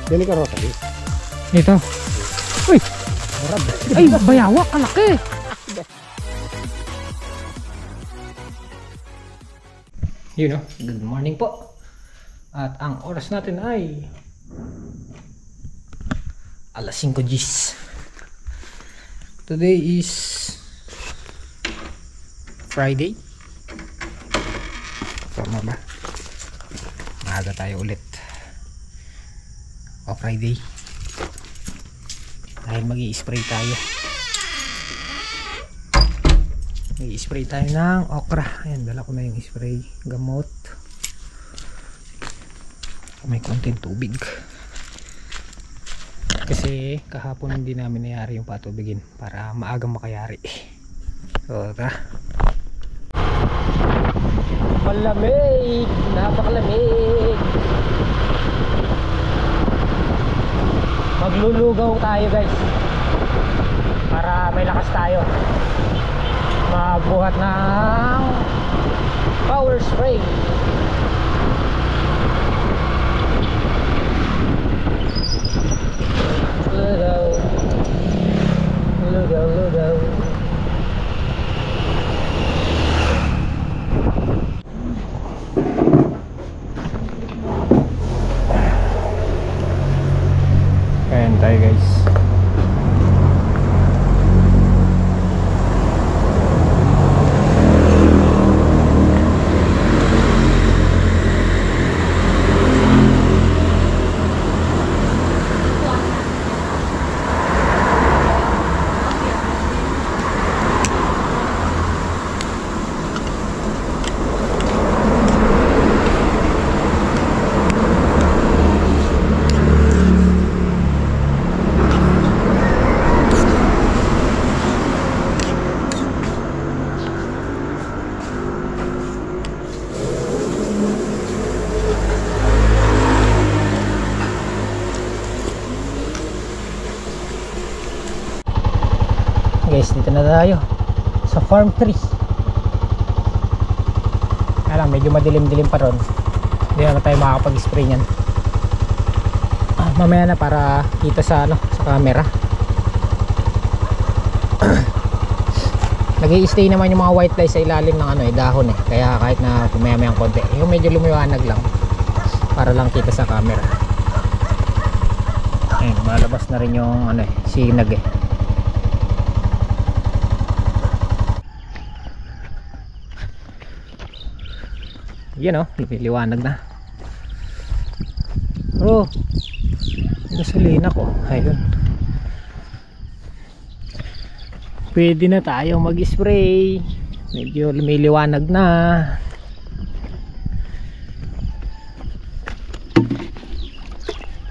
Dini ka Rosalie. Ito. Uy! Ay, bayawak, kalaki! Yun o, good morning po. At ang oras natin ay alas 5 Gs. Today is Friday. Tama ba? Maaga tayo ulit. O Friday. Dahil mag-i-spray tayo. Mag-i-spray tayo ng okra. Ayan, dala ko na yung spray. Gamot. May konting tubig. Kasi kahapon hindi namin nayari yung patubigin para maagang makayari. So tara. Malamig! Napakalamig! Maglulugaw tayo guys para may lakas tayo magbuhat ng power spray. Lugaw, lugaw, lugaw. Ayan tayo guys. Guys, dito na tayo sa farm 3. Alam, medyo madilim-dilim pa ron. Hindi na tayo makakapag-spray nyan. Mamaya na para kita sa sa camera. Nag-i-stay naman yung mga white flies sa ilalim ng dahon Kaya kahit na pumaya-mayang konti, yung medyo lumiwanag lang para lang kita sa camera. Ayun, malabas na rin yung sinag Yan lumiliwanag na. Bro, gasolina ko. Ayun. Pwede na tayo mag-spray. Medyo lumiliwanag na.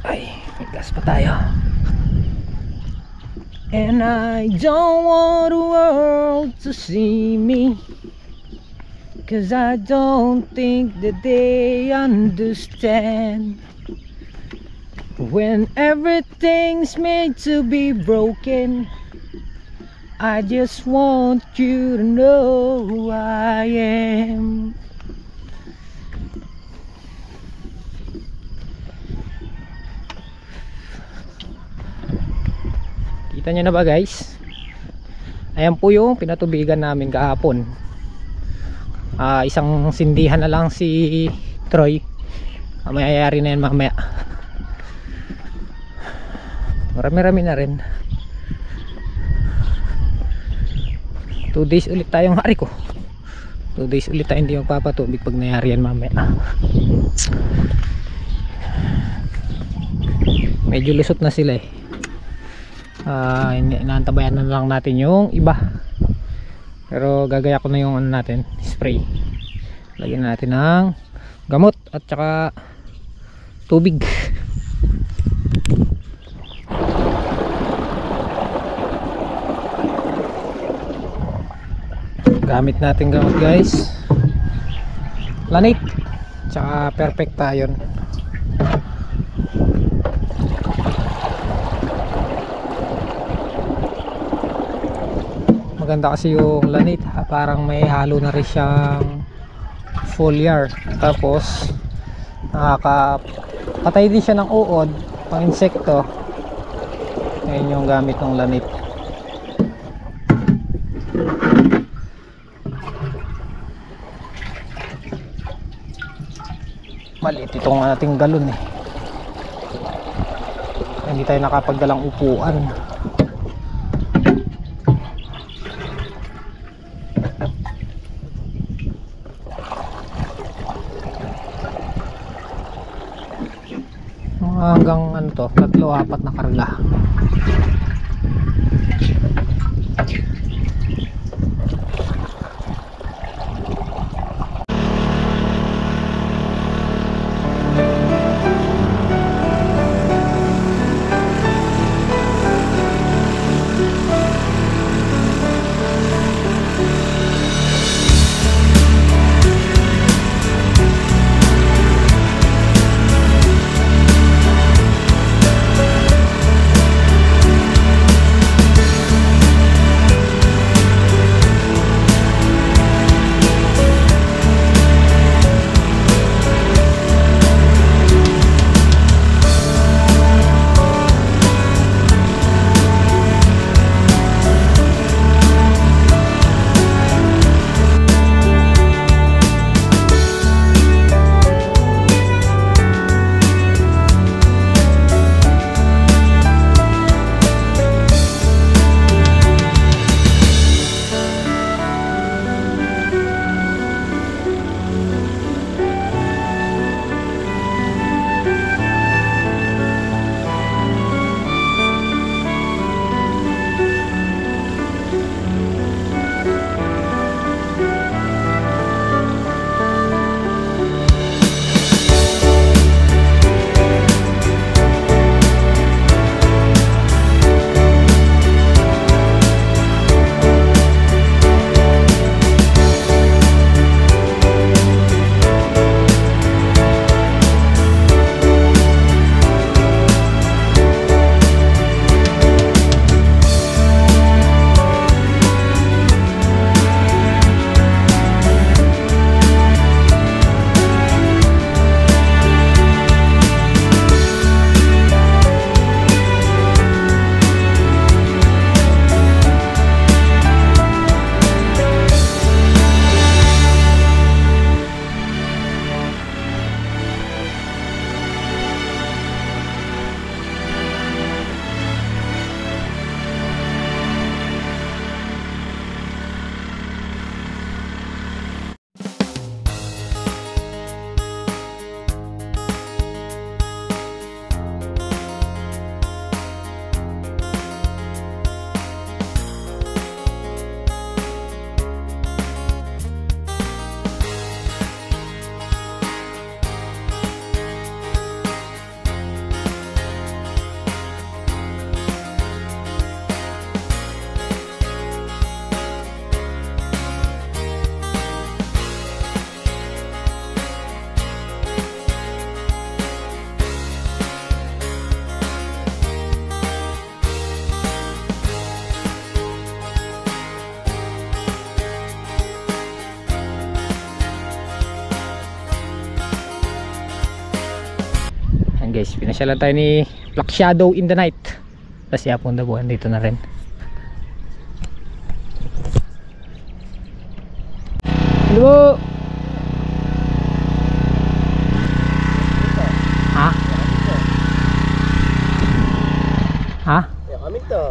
Ay, may gas pa tayo. And I don't want the world to see me, 'cause I don't think that they understand when everything's made to be broken. I just want you to know who I am. Kita nyo na ba guys? Ayan po yung pinatubigan namin kahapon. Isang sindihan na lang si Troy. Mayayari na yan mamaya. Marami-rami na rin. 2 days ulit tayong hari ko. 2 days ulit tayo hindi magpapatubig pag nayari yan mamaya. Medyo lusot na sila inaantabayan na lang natin yung iba. Pero gagaya ko na yung natin spray. Lagyan natin ng gamot at saka tubig. Gamit natin gamot guys. Lanate tsaka perfecta yun. Maganda kasi yung lanate, parang may halo na rin siyang foliar. Tapos nakakapatay din siya ng uod pang insekto. Ngayon yung gamit ng lanit. Maliit itong ating galon eh. Hindi tayo nakapagdalang upuan. Hanggang ano to, 3-4 na karga. Guys, pinasyalan tayo ni Black Shadow in the night. Tapos yapon na buwan dito na rin. Hello. Ha? Ha? Ya kami to.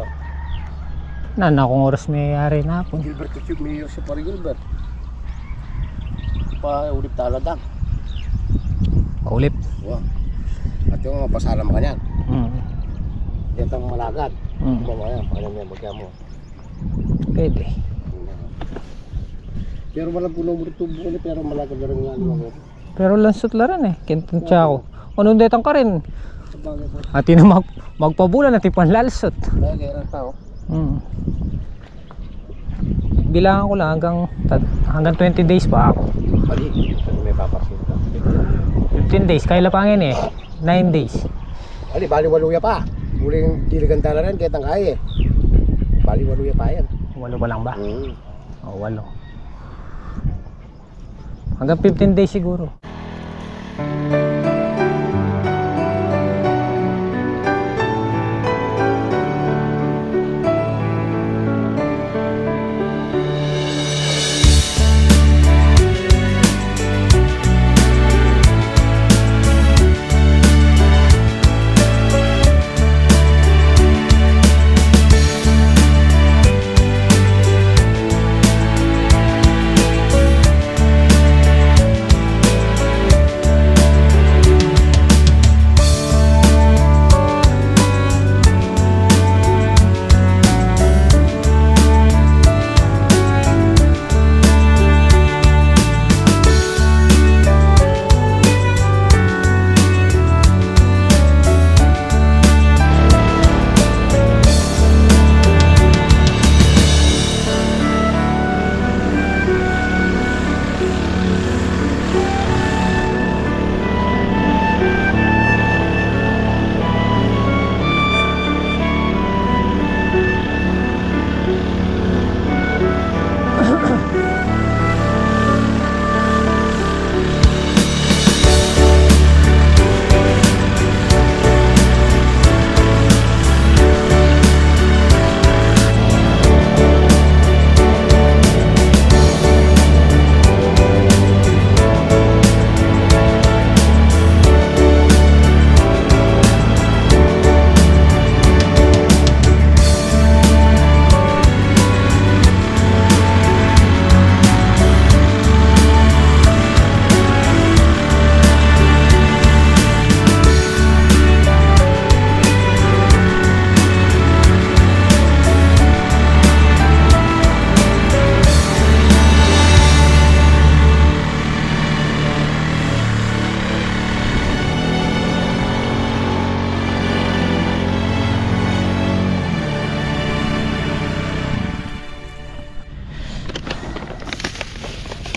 Nana akong oras may ari na po. Gilbert Tuchuk may sa pari Gilbert. Pa ulip talagang. Paulip. Wah. At yung mapasala mo kanyan. Yan ang malagad. Mamaya, pangalan yan, bagya mo. Pwede. Pero walang puno mo rito buwan pero malagad na rin nga mo. Pero lansot laran eh. Kintansya ako. Anong detang ka rin? Sabagay po. At yun magpabulan at ipan lalsot. Lagay rin tao. Bilangan ko lang hanggang 20 days pa ako. Mali, may papasinta. 15 days, kaya lapangin eh. 9 days. Ali, bali waluya pa. Muling diliganda na rin, kahit ang kaya eh. Bali waluya pa yan. 8 pa lang ba? O, 8. Hanggang 15 days siguro.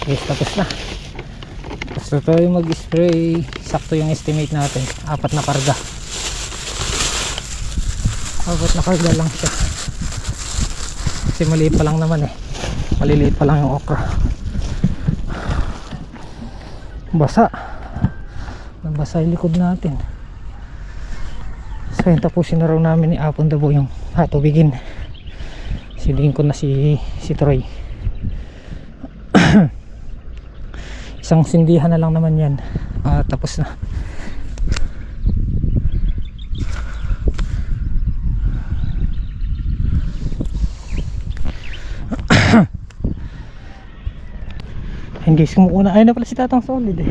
Yes, tapos na. Tapos na tayo mag-spray. Sakto yung estimate natin, 4 na karga. 4 na karga lang siya. Kasi maliit pa lang naman eh. Maliliit pa lang yung okra. Basa. Nabasa yung likod natin. So yun, tapusin na raw namin ni Apon Dabo yung tubigin. Silingin ko na si Troy. Isang sindihan na lang naman yan. Tapos na. Ayun guys, kumukuha na. Ayun na pala si Tatang Solid eh.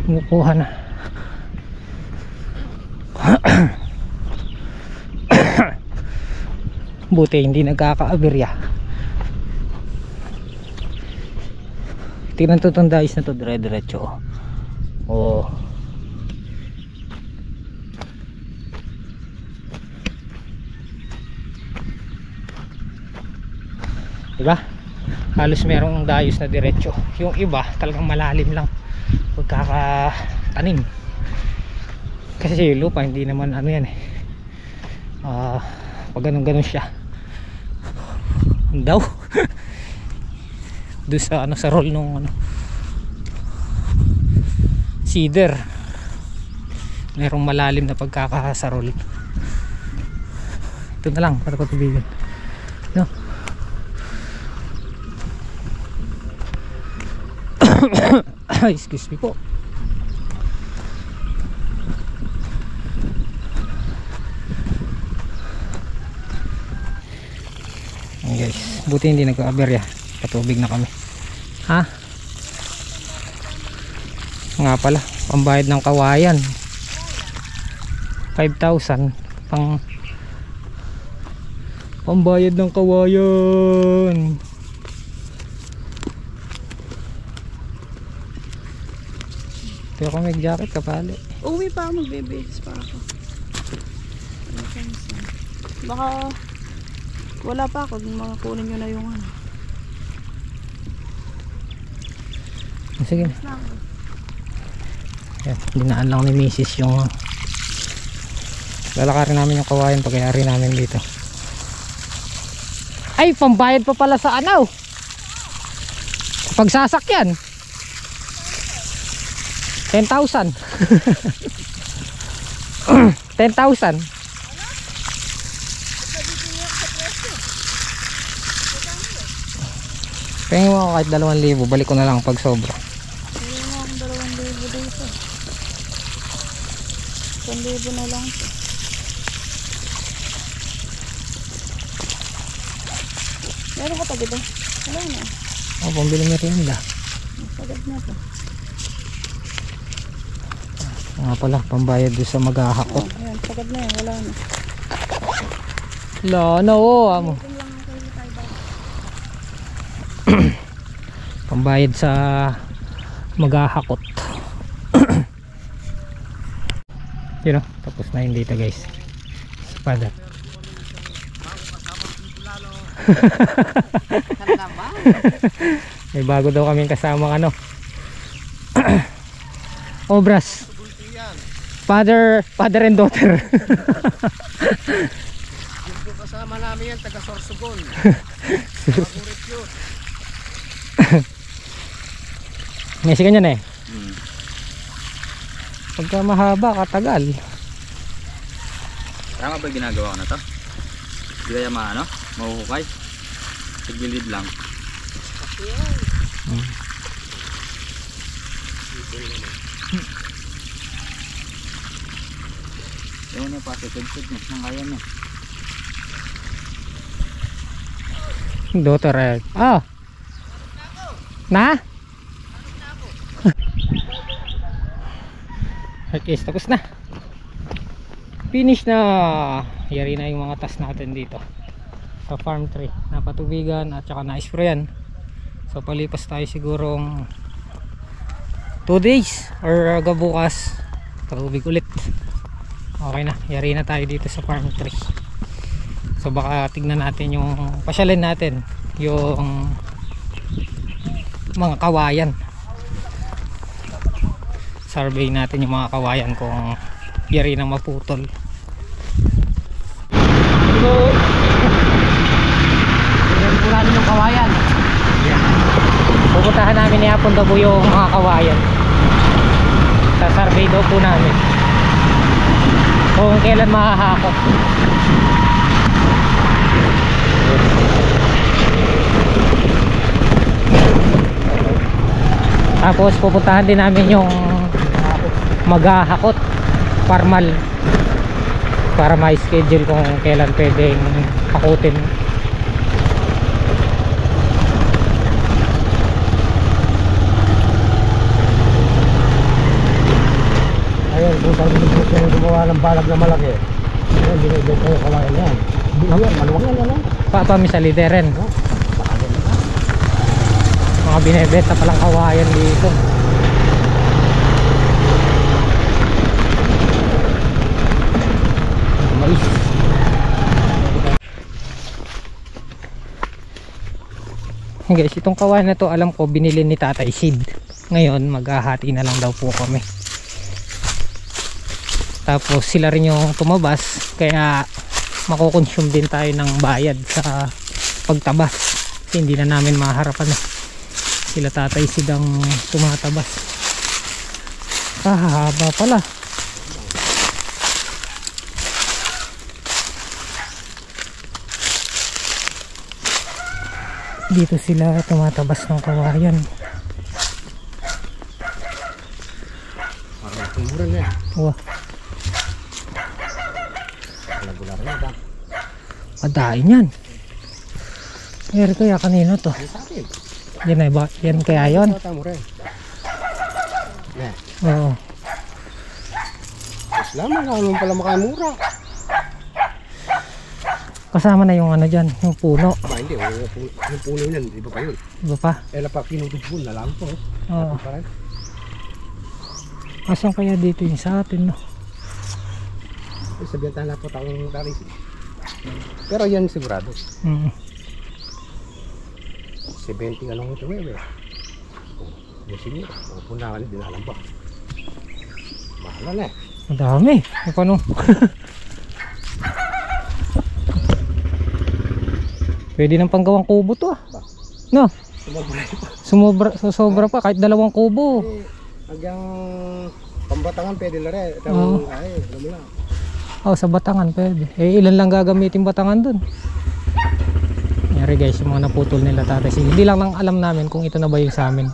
Kumukuha na. Buti hindi nagkaka-aberya. Tingnan to, itong dais na to dire-diretso. Oh. Diba? Halos merong dayos na diretso. Yung iba talagang malalim lang pagkakatanim. Kasi yung lupa hindi naman ano yan eh. Pag ganun siya. Daw. Doon sa ano, sa roll nung ano, cedar. Merong malalim na pagkakasarol. Ito na lang para patubigan. No. Excuse me po. Guys, buti hindi nagka-aberya. Patubig na kami. Ha? Nga pala, pambayad ng kawayan 5,000 pambayad ng kawayan. Pero kung may jacket kapali. Uwi pa ako, magbibihis pa ako. Baka wala pa ako, makakunin nyo na yung ano. Sige na. Yan, dinaan lang ni Mrs. yung lalakarin namin yung kawayan pagkayari namin dito. Ay, pambayad pa pala sa ano, pagsasakyan 10,000. 10,000. Pengin mo ako kahit 2,000, balik ko na lang pag sobra. Hindi mo akong 2,000 dito. 1,000 na lang ito. Meron ka pa dito? Wala na. Pambili merienda. Sagad na ito. Nga pala, pambayad doon sa maghahakot. Ayan, sagad na yan. Wala na. Wala na amo. Pambayad sa maghahakot. Yun o, tapos na yung dito guys. Espada. May bago daw kaming kasamang ano. Obras. Father and daughter. Yung po kasama namin yan, taga Sorsogon. Messi ka niyan eh. Pagka mahaba, katagal. Tama ba ginagawa ko na to? Hindi kaya maano? Mahuhukay? Sa gilid lang. Yung na pa, sitid-sid niya. Nang kaya niya. Daughter eh. Ah! Na? Okay, tapos na. Finish na. Yari na yung mga tas natin dito sa farm tree. Napatubigan at saka na-sprayan. So palipas tayo sigurong 2 days or bukas patubig ulit. Okay na, yari na tayo dito sa farm tree. So baka tignan natin yung pasyalin natin yung mga kawayan. Survey natin yung mga kawayan kung yari nang maputol. So, yan po natin yung kawayan. Pupuntahan namin ni Hapon daw po yung mga kawayan. Sa survey daw po namin kung kailan mahahakot. Tapos pupuntahan din namin yung maghahakot formal para ma-schedule kung kailan pwedeng hakutin. Ayun, kung saan yung gumawa ng balag na malaki. Ayun, binibenta yung kawayan yan. Ayun, maluwag yan yan. Papa, sa lideren. Mga binibenta palang kawayan dito. Mais. Guys, itong kawayan na to alam ko binili ni Tatay Sid. Ngayon maghahati na lang daw po kami. Tapos sila rin yung tumabas, kaya makukonsume din tayo ng bayad sa pagtabas kasi hindi na namin maharapan eh. Sila Tatay Sid ang tumatabas. Haba pala. Dito sila tumatabas ng kawayan. Parang tumuran yan. Wah, Nagular na ba? madain yan. Meron kaya kanino to? Ay, sa akin. Yan ay ba? Yan kaya yun? Tumuran. Yan. Oo. Salamat na naman pala makamura. Kasama na yung ano dyan, yung puno. Ba, hindi. Yung puno yan. Iba pa yun. Iba pa? Ela pa pinutugpun na lang po. Oo. Parang. Asan kaya dito yung sa atin, no? Sabihan tayo na po taong daris. Pero yan sigurado. 70 anong ito eh. Yung sinyo. Pupunta ka na, dinalam ba? Mahala na eh. Madami. E paano? Pwede nang panggawang kubo to ah. No? Sobra pa kahit 2 kubo. Hanggang pambatangan pwede na rin. Oo. Ay, alam mo na. Oh, sa Batangan pwede. Eh ilan lang gagamitin Batangan dun? Yari guys, yung mga naputol nila Tatay Sid. Hindi lang nang alam namin kung ito na ba yung sa amin.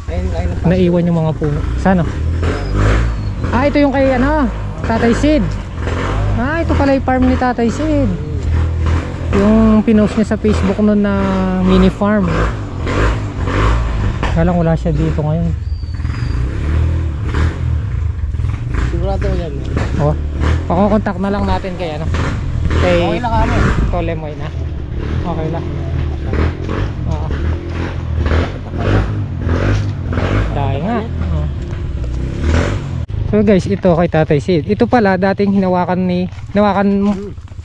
Ayun. Naiwan yung mga puno. Saan oh? Ah, ito yung kay ano, Tatay Sid. Ah, ito pala yung farm ni Tatay Sid. Yung pinost niya sa Facebook noon na mini farm. Kaya lang wala siya dito ngayon. Sigurado yan. Oh, pakokontak na lang natin kay ano. Kay Okay lang kami. Tolemoy na. Okay lang. Oo. Dahil nga. Oo. So guys, ito kay Tatay Sid. Ito pala dating hinawakan ni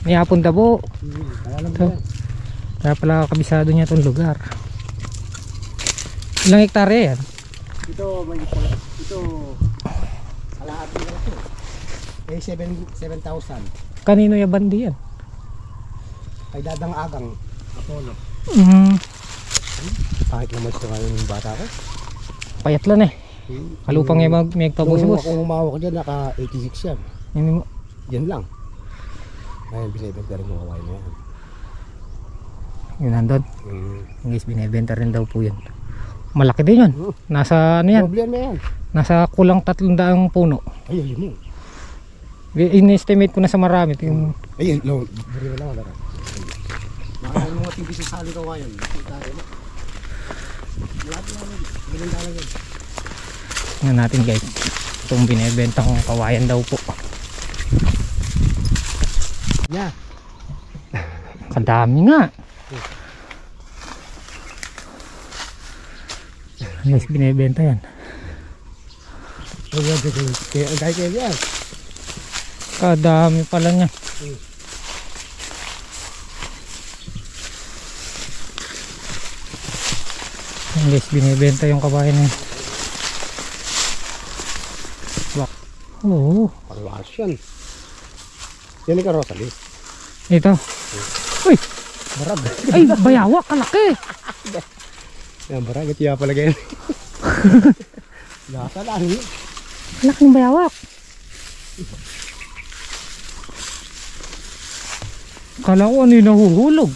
Hapon Dabo. Alam mo So, yan. kaya pala kabisado niya itong lugar. Ilang hektarya yan? Ito, kalahat nila ito. Eh, 7,000. Kanino yung bandi yan? Kay Dadang Agang. Apollo. Kahit naman ito ngayon yung bata ko. Payat lang eh. Kalupang yung may Nung pabusibos. ako umawak dyan, naka 86 yan. Yan lang. Ngayon, binibenta rin yung kawain na yan. Yun nandun. Guys, binibenta rin daw po yun. Malaki din yun. Nasa ano yan? Doble yan na yan. Nasa kulang 300 puno. Ay, ayun mo. In-estimate ko na sa marami. Yung Ayun, lo. Buri mo lang. Nakakain mga tibis sa sali kawayan. Tayo na. Lahat naman. Maganda lang yan. tingnan natin guys. Itong binibenta kong kawayan daw po. Yeah. Kadami nga. Guys, binibenta yan. Kaya yan. Kadami pala niya. Guys, binibenta yung kabayan na yun. Oo. Parwaas yan. Yan ka, Rosalie. Ito. Uy! Barag. Ay, bayawak, kalaki! Yan, barag. Ito yung palagay. Lasa lang. Kalaking bayawak. Kala ko ano yung nahuhulog.